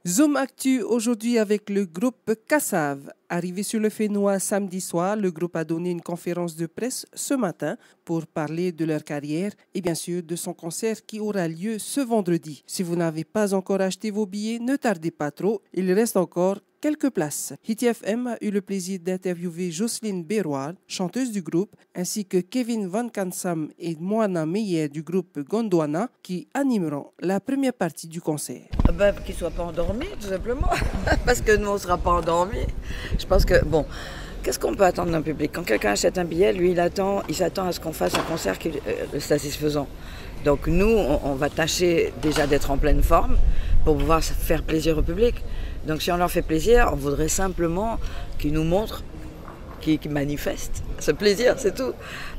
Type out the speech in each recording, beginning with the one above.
Zoom Actu aujourd'hui avec le groupe Kassav. Arrivé sur le Fénois samedi soir, le groupe a donné une conférence de presse ce matin pour parler de leur carrière et bien sûr de son concert qui aura lieu ce vendredi. Si vous n'avez pas encore acheté vos billets, ne tardez pas trop, il reste encore quelques places. Hit FM a eu le plaisir d'interviewer Jocelyne Béroir, chanteuse du groupe, ainsi que Kevin Van Kansam et Moana Meyer du groupe Gondwana qui animeront la première partie du concert. Qu'ils ne soient pas endormis, tout simplement, parce que nous, on ne sera pas endormis. Je pense que, bon, qu'est-ce qu'on peut attendre d'un public? Quand quelqu'un achète un billet, lui, il s'attend à ce qu'on fasse un concert qui est satisfaisant. Donc nous, on va tâcher déjà d'être en pleine forme pour pouvoir faire plaisir au public. Donc si on leur fait plaisir, on voudrait simplement qu'ils nous montrent, qu'ils manifestent ce plaisir, c'est tout.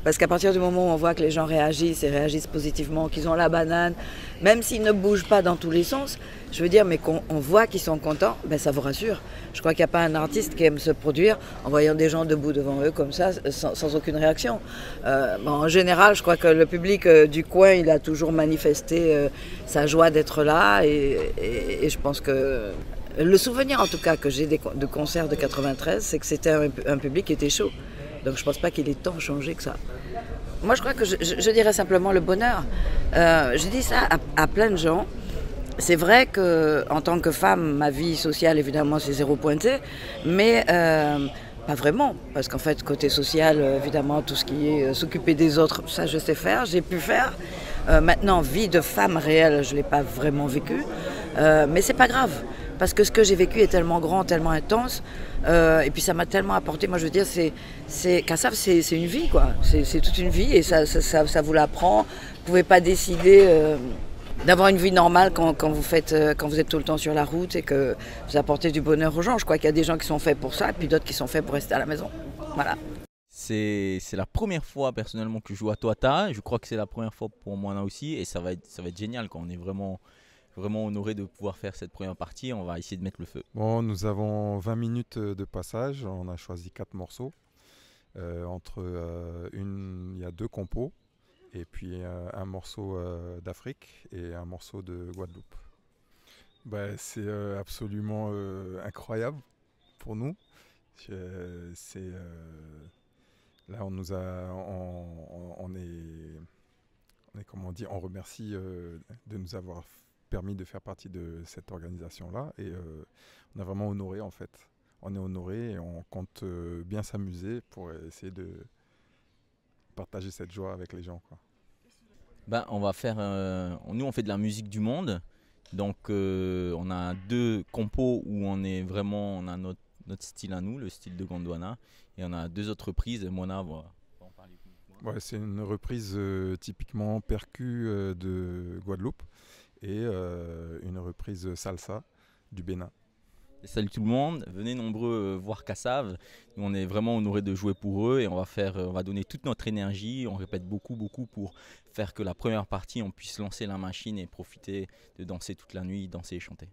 Parce qu'à partir du moment où on voit que les gens réagissent et réagissent positivement, qu'ils ont la banane, même s'ils ne bougent pas dans tous les sens, je veux dire, mais qu'on voit qu'ils sont contents, ben ça vous rassure. Je crois qu'il n'y a pas un artiste qui aime se produire en voyant des gens debout devant eux comme ça, sans aucune réaction. En général, je crois que le public du coin, il a toujours manifesté sa joie d'être là et je pense que le souvenir en tout cas que j'ai de concerts de 93, c'est que c'était un public qui était chaud. Donc je ne pense pas qu'il est tant changé que ça. Moi je crois que je dirais simplement le bonheur. Je dis ça à plein de gens. C'est vrai qu'en tant que femme, ma vie sociale évidemment c'est zéro pointé, mais pas vraiment. Parce qu'en fait côté social, évidemment tout ce qui est s'occuper des autres, ça je sais faire, j'ai pu faire. Maintenant vie de femme réelle, je ne l'ai pas vraiment vécu, mais c'est pas grave. Parce que ce que j'ai vécu est tellement grand, tellement intense, et puis ça m'a tellement apporté. Moi, je veux dire, Kassav, c'est une vie, quoi. C'est toute une vie, et ça vous l'apprend. Vous ne pouvez pas décider d'avoir une vie normale quand vous êtes tout le temps sur la route et que vous apportez du bonheur aux gens. Je crois qu'il y a des gens qui sont faits pour ça, et puis d'autres qui sont faits pour rester à la maison. Voilà. C'est la première fois personnellement que je joue à Toata. Je crois que c'est la première fois pour moi aussi, et ça va être génial quand on est vraiment honoré de pouvoir faire cette première partie. On va essayer de mettre le feu. Bon, nous avons 20 minutes de passage. On a choisi 4 morceaux. Il y a 2 compos et puis un morceau d'Afrique et un morceau de Guadeloupe. C'est absolument incroyable pour nous. Là, on nous a, on est comment dire, on remercie de nous avoir permis de faire partie de cette organisation-là et on est vraiment honoré en fait. On est honoré et on compte bien s'amuser pour essayer de partager cette joie avec les gens, quoi. On va faire, nous on fait de la musique du monde, donc on a 2 compos où on a notre style à nous, le style de Gondwana, et on a 2 autres reprises. Mona va en parler plus. Ouais, c'est une reprise typiquement percu de Guadeloupe et une reprise salsa du Bénin. Salut tout le monde, venez nombreux voir Kassav. Nous, on est vraiment honorés de jouer pour eux et on va donner toute notre énergie. On répète beaucoup pour faire que la première partie on puisse lancer la machine et profiter de danser toute la nuit, danser et chanter.